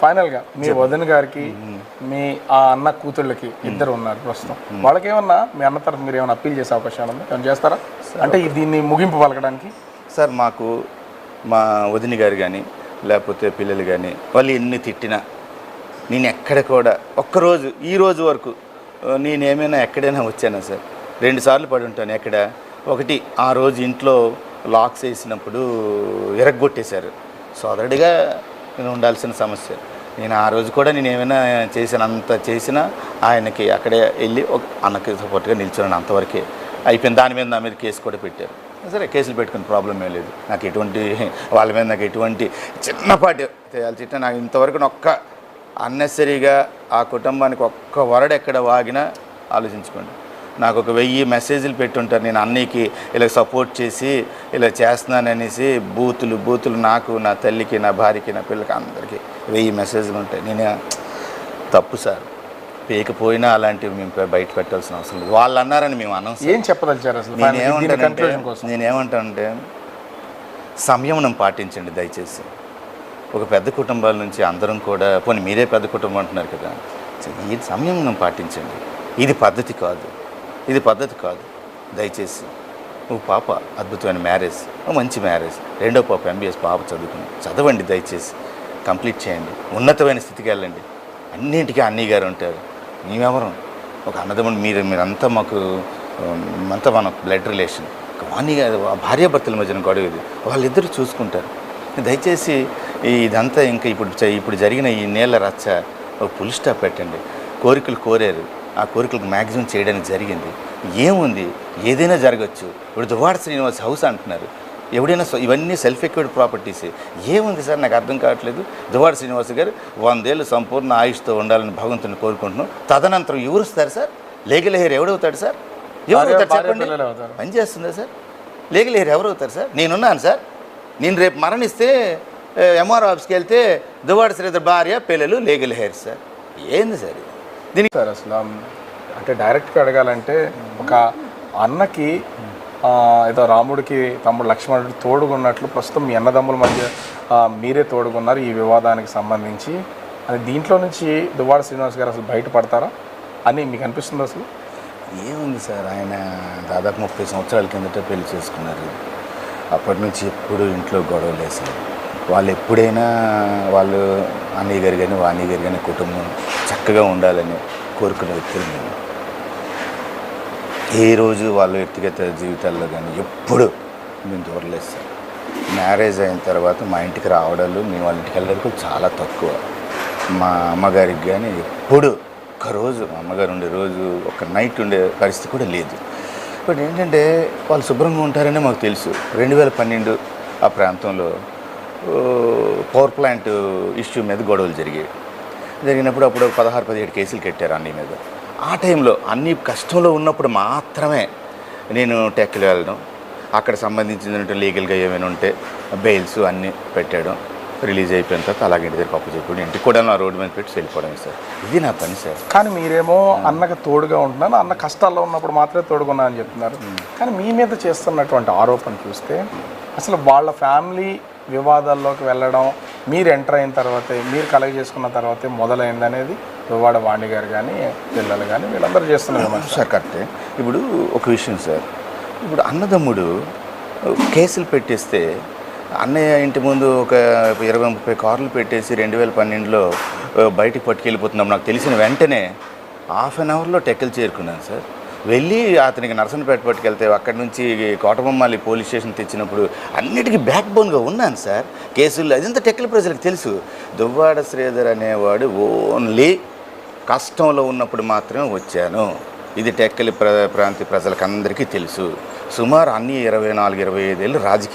ఫైనల్గా మీ వదిన గారికి మీ ఆ అన్న కూతుళ్ళకి ఇద్దరు ఉన్నారు ప్రస్తుతం, వాళ్ళకి ఏమన్నా మీ అన్న తరఫు మీరు ఏమైనా అప్పీల్ చేసే అవకాశాలు ఉంది, ఏమైనా చేస్తారా? అంటే దీన్ని ముగింపు పలకడానికి. సార్ మాకు మా వదిన గారు కానీ లేకపోతే పిల్లలు కానీ వాళ్ళు ఎన్ని తిట్టినా నేను ఎక్కడ కూడా ఒక్కరోజు ఈ రోజు వరకు నేనేమైనా ఎక్కడైనా వచ్చానా సార్? 2 సార్లు పడి ఉంటాను. ఎక్కడ ఒకటి ఆ రోజు ఇంట్లో లాక్స్ వేసినప్పుడు ఎరగొట్టేశారు. సోదరుడిగా నేను ఉండాల్సిన సమస్య. నేను ఆ రోజు కూడా నేను ఏమైనా చేసినంత చేసినా ఆయనకి అక్కడే వెళ్ళి ఒక అన్నకి సపోర్ట్గా నిల్చున్నాను, అంతవరకే అయిపోయింది. దాని మీద నా మీద కేసు కూడా పెట్టారు. సరే కేసులు పెట్టుకుని ప్రాబ్లం ఏం లేదు నాకు, ఎటువంటి వాళ్ళ మీద నాకు ఎటువంటి చిన్నపాటి తిట్టిన నాకు ఇంతవరకు ఒక్క అన్నెసరీగా ఆ కుటుంబానికి ఒక్క వరడు ఎక్కడ వాగినా ఆలోచించుకోండి. నాకు ఒక 1000 మెసేజ్లు పెట్టుంటారు, నేను అన్నయ్యకి ఇలా సపోర్ట్ చేసి ఇలా చేస్తున్నాననేసి బూతులు నాకు, నా తల్లికి, నా భార్యకి, నా పిల్లకి అందరికీ 1000 మెసేజ్లు ఉంటాయి. నేను తప్పు సార్, పేకపోయినా అలాంటివి మేము బయట పెట్టాల్సిన అవసరం లేదు. వాళ్ళు అన్నారని మేము అన్నాం. ఏం చెప్పదలిచారు అసలు? నేనేమంటానంటే సంయమనం పాటించండి దయచేసి. ఒక పెద్ద కుటుంబాల నుంచి అందరం కూడా, పోనీ మీరే పెద్ద కుటుంబం అంటున్నారు కదా, ఈ సంయమనం పాటించండి. ఇది పద్ధతి కాదు దయచేసి. ఓ పాప అద్భుతమైన మ్యారేజ్, మంచి మ్యారేజ్, రెండో పాప MBS పాప చదవండి దయచేసి, కంప్లీట్ చేయండి, ఉన్నతమైన స్థితికి వెళ్ళండి. అన్నింటికీ అన్నయ్య గారు ఉంటారు, మేమెవరం ఒక అన్నదమ్ముడు, మీరంతా మాకు అంతా మన బ్లడ్ రిలేషన్. అన్నయ్య గారు భార్యాభర్తల మధ్యన గొడవ ఇది, వాళ్ళిద్దరూ చూసుకుంటారు. దయచేసి ఇదంతా ఇంకా ఇప్పుడు జరిగిన ఈ నేల రచ్చ ఒక ఫుల్ స్టాప్ పెట్టండి. కోరికలు కోరారు, ఆ కోరికలకు మ్యాక్సిమం చేయడానికి జరిగింది. ఏముంది, ఏదైనా జరగచ్చు. ఇప్పుడు దువ్వాడ శ్రీనివాస్ హౌస్ అంటున్నారు, ఎవడైనా ఇవన్నీ సెల్ఫ్ ఎక్విడ్ ప్రాపర్టీసే. ఏముంది సార్, నాకు అర్థం కావట్లేదు. దువ్వాడ శ్రీనివాస్ గారు 100 ఏళ్ళు సంపూర్ణ ఆయుష్తో ఉండాలని భగవంతుని కోరుకుంటున్నాం. తదనంతరం ఎవరు వస్తారు సార్? లీగల్ హెయిర్ ఎవడవుతాడు సార్? ఎవరవుతారు చెప్పండి? పని చేస్తుందా సార్? లీగల్ హెయిర్ ఎవరవుతారు సార్? నేనున్నాను సార్. నేను రేపు మరణిస్తే MRO ఆఫీస్కి వెళ్తే దువ్వాడ శ్రీధర్ భార్య, పిల్లలు, లీగల్ హెయిర్ సార్. ఏంది సార్ దీనికి? సార్ అసలు అంటే డైరెక్ట్గా అడగాలంటే, ఒక అన్నకి ఏదో రాముడికి తమ్ముడు లక్ష్మణుడు తోడుగున్నట్లు ప్రస్తుతం మీ అన్నదమ్ముల మధ్య మీరే తోడుగున్నారు ఈ వివాదానికి సంబంధించి. అది దీంట్లో నుంచి దువ్వాడ శ్రీనివాస్ గారు అసలు బయటపడతారా అని మీకు అనిపిస్తుంది? అసలు ఏముంది సార్, ఆయన దాదాపు 30 సంవత్సరాల కిందట పెళ్లి చేసుకున్నారు. అప్పటి నుంచి ఎప్పుడు ఇంట్లో గొడవలు వేసారు. వాళ్ళు ఎప్పుడైనా వాళ్ళు అన్నయ్య గారు కానీ వాణి గారు కానీ కుటుంబం చక్కగా ఉండాలని కోరుకునే వ్యక్తులు మేము. ఏ రోజు వాళ్ళ వ్యక్తిగత జీవితాల్లో కానీ ఎప్పుడు మేము దూరలేదు సార్. మ్యారేజ్ అయిన తర్వాత మా ఇంటికి రావడాలు, మేము వాళ్ళ ఇంటికి వెళ్ళడానికి చాలా తక్కువ. మా అమ్మగారికి కానీ ఎప్పుడు ఒక్కరోజు మా అమ్మగారు ఉండే రోజు ఒక నైట్ ఉండే పరిస్థితి కూడా లేదు. ఇప్పుడు ఏంటంటే వాళ్ళు శుభ్రంగా ఉంటారని మాకు తెలుసు. 2012 ఆ ప్రాంతంలో పవర్ ప్లాంట్ ఇష్యూ మీద గొడవలు జరిగినప్పుడు అప్పుడు 16-17 కేసులు కట్టారు అన్నయ్య మీద. ఆ టైంలో అన్ని కష్టంలో ఉన్నప్పుడు మాత్రమే నేను టెక్కి వెళ్ళడం, అక్కడ సంబంధించిన లీగల్గా ఏమైనా ఉంటే బెయిల్స్ అన్నీ పెట్టడం, రిలీజ్ అయిపోయిన తర్వాత అలాగే ఇంటి దగ్గర పప్పు చెప్పి ఇంటికి కూడా నా రోడ్డు మీద పెట్టి వెళ్ళిపోవడం సార్. ఇది నా పని సార్. కానీ మీరేమో అన్నకు తోడుగా ఉంటున్నారు, అన్న కష్టాల్లో ఉన్నప్పుడు మాత్రమే తోడుగున్నా అని చెప్తున్నారు. కానీ మీ మీద చేస్తున్నటువంటి ఆరోపణ చూస్తే అసలు వాళ్ళ ఫ్యామిలీ వివాదాల్లోకి వెళ్ళడం మీరు ఎంటర్ అయిన తర్వాతే, మీరు కలెక్ట్ చేసుకున్న తర్వాతే మొదలైంది అనేది దువ్వాడ వాణి గారు కానీ పిల్లలు కానీ వీళ్ళందరూ చేస్తున్నారు సార్. కరెక్టే. ఇప్పుడు ఒక విషయం సార్, ఇప్పుడు అన్నదమ్ముడు కేసులు పెట్టేస్తే అన్నయ్య ఇంటి ముందు ఒక 20-30 కార్లు పెట్టేసి 2012లో బయటికి పట్టుకెళ్ళిపోతున్నాం నాకు తెలిసిన వెంటనే ½ అన్ అవర్లో టెక్కలు చేరుకున్నాను సార్. వెళ్ళి అతనికి నరసన్నపేట పట్టుకెళ్తే అక్కడి నుంచి కోటబొమ్మాలి పోలీస్ స్టేషన్ తెచ్చినప్పుడు అన్నిటికీ బ్యాక్ బోన్గా ఉన్నాను సార్. కేసుల్లో అదంతా టెక్కల ప్రజలకు తెలుసు. దువ్వాడ శ్రీధర్ అనేవాడు ఓన్లీ కష్టంలో ఉన్నప్పుడు మాత్రమే వచ్చాను. ఇది టెక్కలి ప్రాంత ప్రజలకు అందరికీ తెలుసు. సుమారు అన్ని 24-25 ఏళ్ళు రాజకీయ